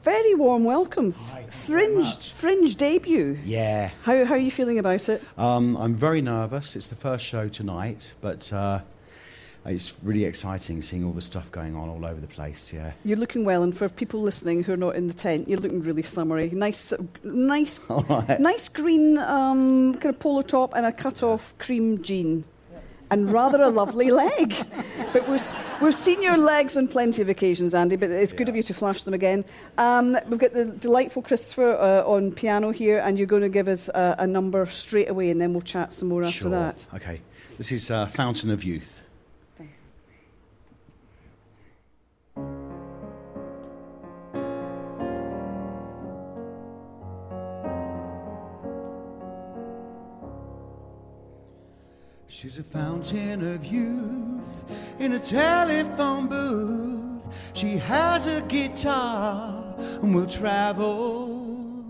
Very warm welcome. Hi, thank you very much. Fringe debut. Yeah. How are you feeling about it? I'm very nervous. It's the first show tonight, but it's really exciting seeing all the stuff going on all over the place, yeah. You're looking well, and for people listening who are not in the tent, you're looking really summery. Nice green kind of polo top and a cut-off cream jean. And rather a lovely leg. But we've seen your legs on plenty of occasions, Andy, but it's good of you to flash them again. We've got the delightful Christopher on piano here, and you're going to give us a number straight away, and then we'll chat some more after that. Okay. This is Fountain of Youth. She's a fountain of youth in a telephone booth. She has a guitar and will travel.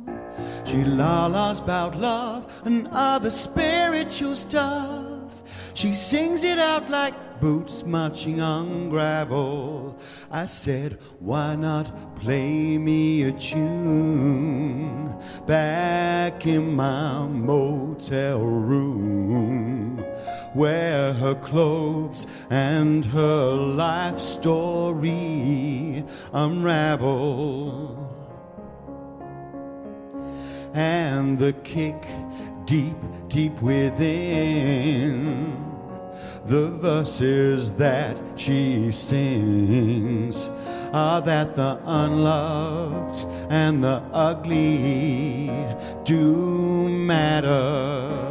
She la-las about love and other spiritual stuff. She sings it out like boots marching on gravel. I said, why not play me a tune back in my motel room, where her clothes and her life story unravel, and the kick deep, deep within the verses that she sings are that the unloved and the ugly do matter.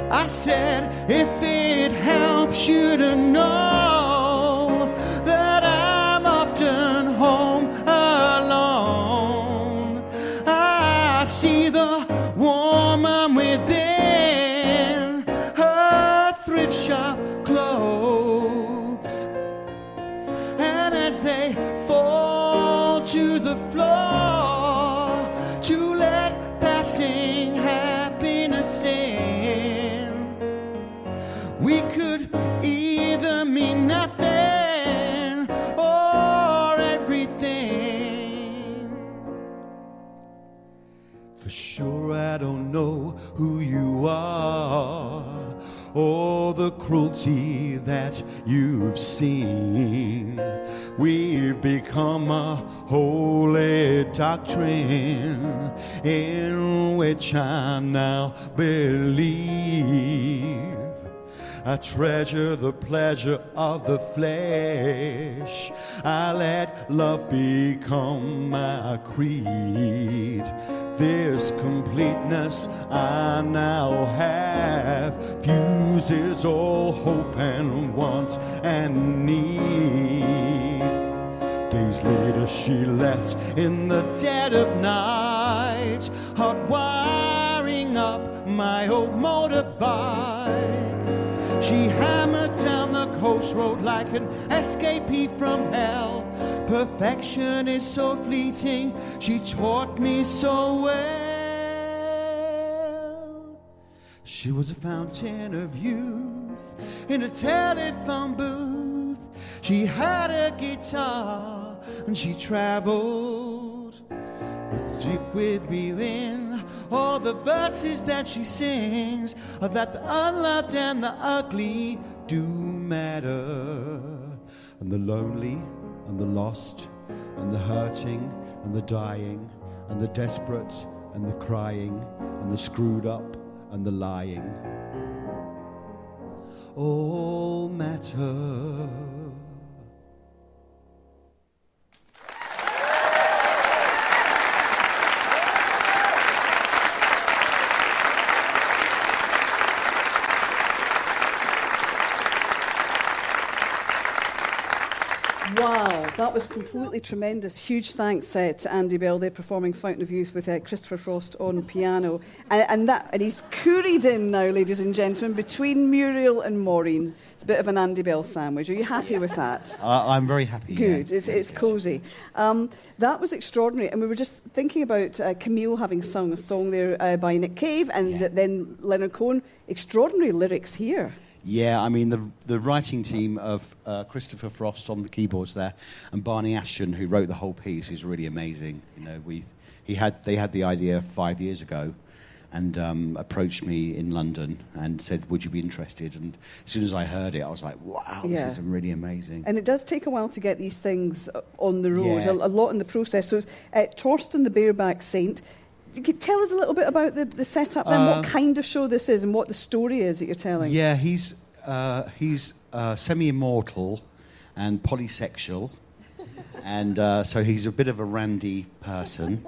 I said, if it helps you to know that I'm often home alone, I see the woman within her thrift shop clothes, and as they fall to the floor to let passing happiness in, we could either mean nothing or everything. For sure I don't know who you are or the cruelty that you've seen. We've become a holy doctrine in which I now believe. I treasure the pleasure of the flesh. I let love become my creed. This completeness I now have fuses all hope and want and need. Days later she left in the dead of night, hot wiring up my old motorbike. She hammered down the coast road like an escapee from hell. Perfection is so fleeting, she taught me so well. She was a fountain of youth in a telephone booth. She had a guitar and she traveled deep within. All the verses that she sings are that the unloved and the ugly do matter, and the lonely and the lost and the hurting and the dying and the desperate and the crying and the screwed up and the lying all matter. Wow, that was completely tremendous. Huge thanks to Andy Bell. They're performing Fountain of Youth with Christopher Frost on piano. And he's couried in now, ladies and gentlemen, between Muriel and Maureen. It's a bit of an Andy Bell sandwich. Are you happy with that? I'm very happy. Good, yeah. it's cosy. That was extraordinary. And we were just thinking about Camille having sung a song there by Nick Cave and then Leonard Cohen. Extraordinary lyrics here. Yeah, I mean, the writing team of Christopher Frost on the keyboards there and Barney Ashton, who wrote the whole piece, is really amazing. You know, they had the idea 5 years ago and approached me in London and said, would you be interested? And as soon as I heard it, I was like, wow, this is really amazing. And it does take a while to get these things on the road, Yeah. a lot in the process. So it's Torsten the Bareback Saint. You could tell us a little bit about the setup then, what kind of show this is and what the story is that you're telling. Yeah, he's semi-immortal and polysexual. And so he's a bit of a randy person.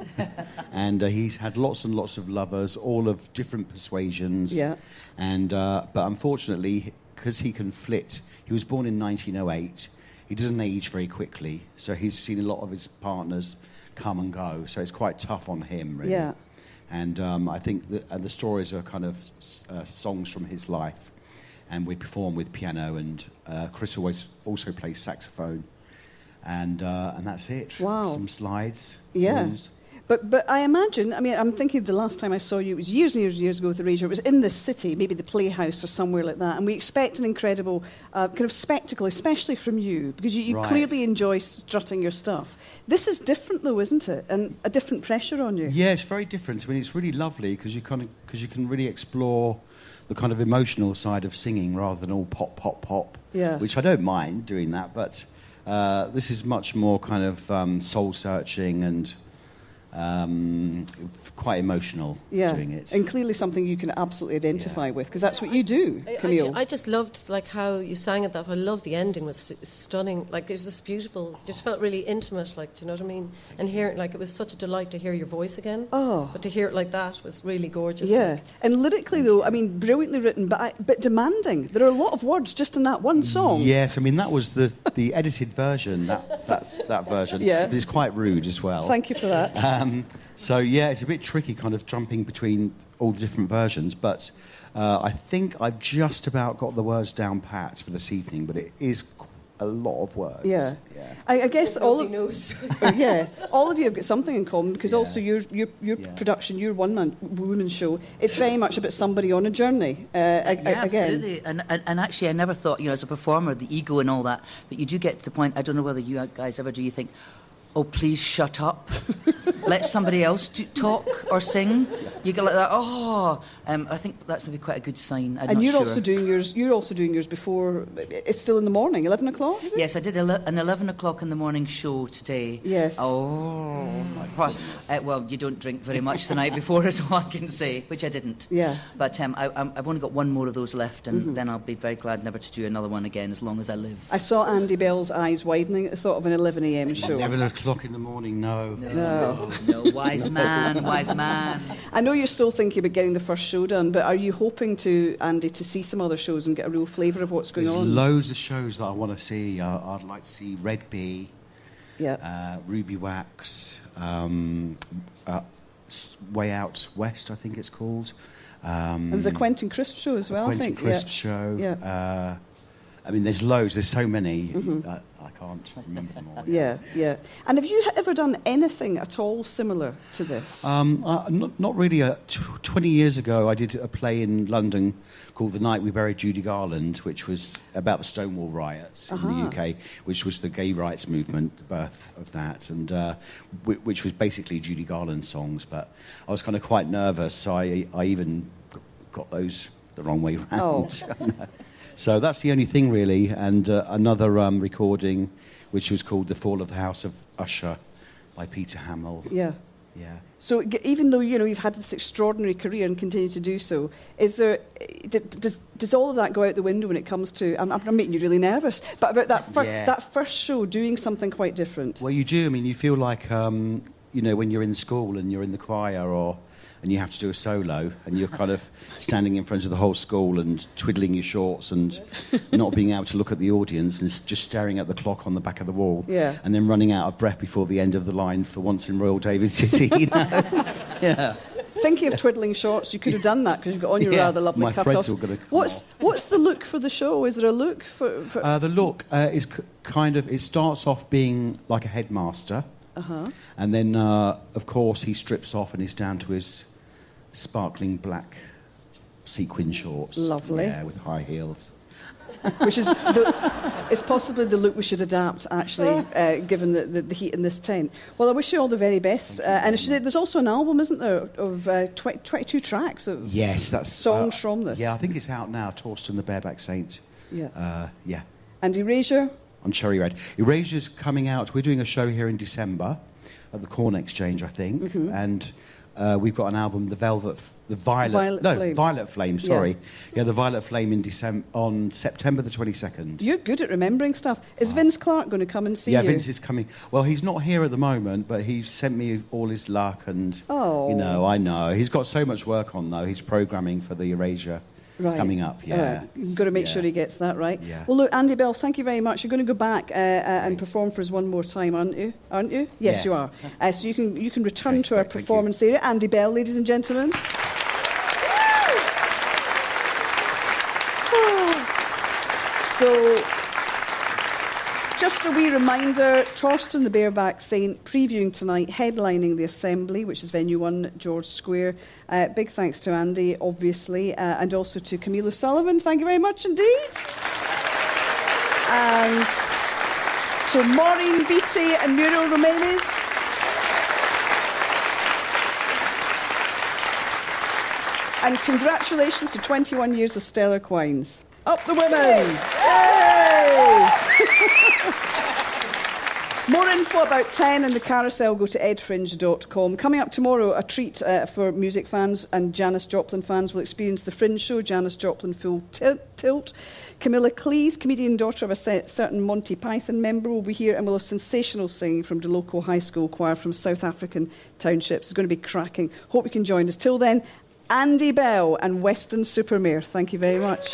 And he's had lots and lots of lovers, all of different persuasions. Yeah. And but unfortunately, because he can flit, he was born in 1908. He doesn't age very quickly. So he's seen a lot of his partners come and go. So it's quite tough on him, really. Yeah. And I think the stories are kind of songs from his life. And we perform with piano, and Chris also plays saxophone. And that's it. Wow. Some slides. Yeah. Rooms. But I imagine, I mean, I'm thinking of the last time I saw you, it was years and years and years ago with Erasure. It was in this city, maybe the Playhouse or somewhere like that. And we expect an incredible kind of spectacle, especially from you, because you Right. clearly enjoy strutting your stuff. This is different, though, isn't it? And a different pressure on you. Yeah, it's very different. I mean, it's really lovely because you can really explore the kind of emotional side of singing rather than all pop, pop, pop. Yeah. Which I don't mind doing that, but this is much more kind of soul-searching and quite emotional doing it. And clearly something you can absolutely identify with, because that's what you do, Camille. I just loved like how you sang it. That I love the ending was stunning. Like it was just beautiful. Just felt really intimate. Like, do you know what I mean? And hearing like it was such a delight to hear your voice again. Oh, but to hear it like that was really gorgeous. Yeah, like. and lyrically though, I mean, brilliantly written, but demanding. There are a lot of words just in that one song. Yes, I mean that was the edited version. That's that version. Yeah. But it's quite rude as well. Thank you for that. So yeah, it's a bit tricky, kind of jumping between all the different versions. But I think I've just about got the words down pat for this evening. But it is a lot of words. Yeah. I guess all of knows. all of you have got something in common, because also your production, your woman show, it's very much about somebody on a journey. Again. Absolutely. And actually, I never thought, as a performer, the ego and all that. But you do get to the point. I don't know whether you guys ever do. You think, oh, please shut up. Let somebody else talk or sing. You go like that. Oh, I think that's maybe quite a good sign. And you're also doing yours. You're also doing yours before. It's still in the morning. 11 o'clock. Is it? Yes, I did an 11 o'clock in the morning show today. Yes. Oh, well, you don't drink very much the night before, is all I can say, which I didn't. Yeah. But I've only got one more of those left, and then I'll be very glad never to do another one again as long as I live. I saw Andy Bell's eyes widening at the thought of an 11 a.m. show. 11 o'clock in the morning. No. No, wise man, wise man. I know you're still thinking about getting the first show done, but are you hoping to, Andy, to see some other shows and get a real flavour of what's going There's on? loads of shows that I want to see. I'd like to see Red Bee, Ruby Wax, Way Out West, I think it's called. And there's a Quentin Crisp show as well, I think. Quentin Crisp show. Yeah. I mean, there's loads. There's so many. I can't remember them all. Yeah. And have you ever done anything at all similar to this? Not really. 20 years ago, I did a play in London called The Night We Buried Judy Garland, which was about the Stonewall riots in the UK, which was the gay rights movement, the birth of that, and which was basically Judy Garland songs. But I was kind of quite nervous, so I even got those the wrong way round. Oh. So that's the only thing, really. And another recording, which was called The Fall of the House of Usher by Peter Hamill. Yeah. Yeah. So even though, you've had this extraordinary career and continue to do so, is there, does all of that go out the window when it comes to, I'm making you really nervous, but about that first show, doing something quite different? Well, you do. I mean, you feel like, when you're in school and you're in the choir and you have to do a solo and you're kind of standing in front of the whole school and twiddling your shorts and not being able to look at the audience and just staring at the clock on the back of the wall, and then running out of breath before the end of the line for Once in Royal David City. Yeah. Thinking of twiddling shorts, you could have done that because you've got on your rather lovely my cut-offs. threads are going to come off. What's the look for the show? Is there a look for... The look is kind of... It starts off being like a headmaster. And then, of course, he strips off and he's down to his sparkling black sequin shorts. Lovely. Yeah, with high heels. which is it's possibly the look we should adapt, actually, given the heat in this tent. Well, I wish you all the very best. And there's also an album, isn't there, of 22 tracks of that's songs from this. Yeah, I think it's out now, Torsten the Bareback Saint. Yeah. Yeah. And Erasure? On Cherry Red. Erasure's coming out. We're doing a show here in December at the Corn Exchange, I think. Mm-hmm. And we've got an album, The Violet Flame, sorry. Yeah, The Violet Flame on September the 22nd. You're good at remembering stuff. Is Vince Clarke going to come and see you? Yeah, Vince is coming. Well, he's not here at the moment, but he sent me all his luck and, I know. He's got so much work on, though. He's programming for the Erasure coming up, You've got to make sure he gets that right. Yeah. Well, look, Andy Bell, thank you very much. You're going to go back and perform for us one more time, aren't you? Yes, you are. So you can return to our performance area. Andy Bell, ladies and gentlemen. So, just a wee reminder, Torsten the Bareback Saint previewing tonight, headlining the Assembly, which is Venue 1, George Square. Big thanks to Andy, obviously, and also to Camille O'Sullivan. Thank you very much indeed. And to Maureen Beattie and Muriel Romanes. And congratulations to 21 years of stellar Quines. Up the women! Yay! More info about 10 and the carousel, go to edfringe.com. Coming up tomorrow, a treat for music fans and Janis Joplin fans will experience the Fringe show, Janis Joplin Full Tilt. Camilla Cleese, comedian daughter of a certain Monty Python member, will be here and will have sensational singing from the local high school choir from South African townships. It's going to be cracking. Hope you can join us. Till then, Andy Bell and Western-Super-Mare. Thank you very much.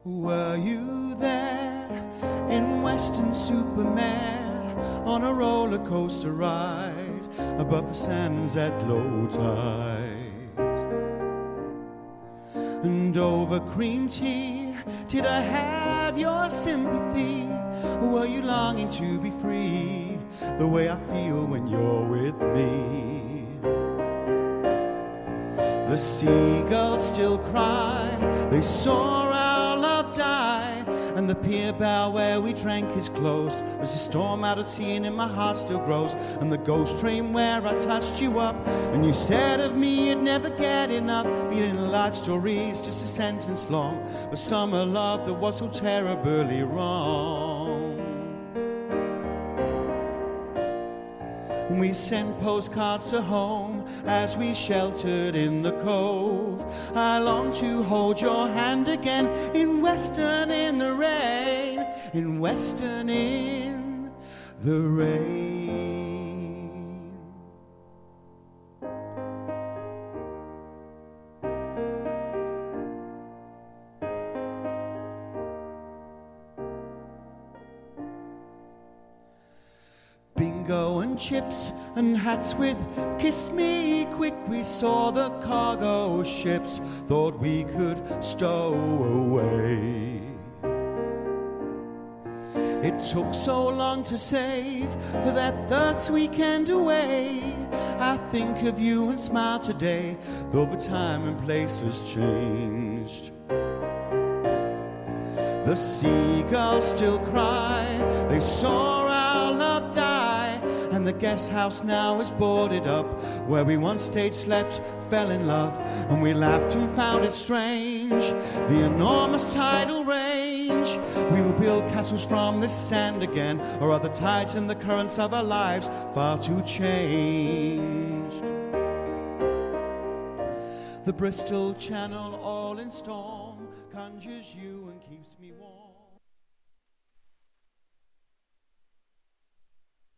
Were you there in Western-Super-Mare on a roller coaster ride above the sands at low tide? And over cream tea, did I have your sympathy? Were you longing to be free, the way I feel when you're with me? The seagulls still cry, they soar our love die, and the pier bow where we drank is closed. There's a storm out at sea and in my heart still grows. And the ghost train where I touched you up, and you said of me you'd never get enough. Being life stories just a sentence long, but summer love that was so terribly wrong. We sent postcards to home as we sheltered in the cove. I long to hold your hand again in Western in the rain, in Western in the rain. Bingo and chips and hats with kiss me quick. We saw the cargo ships, thought we could stow away. It took so long to save for that third weekend away. I think of you and smile today, though the time and place has changed. The seagulls still cry, they saw our love die, and the guest house now is boarded up, where we once stayed, slept, fell in love, and we laughed and found it strange, the enormous tidal range. We will build castles from this sand again, or are the tides and the currents of our lives far too changed? The Bristol Channel all in storm conjures you and keeps me warm.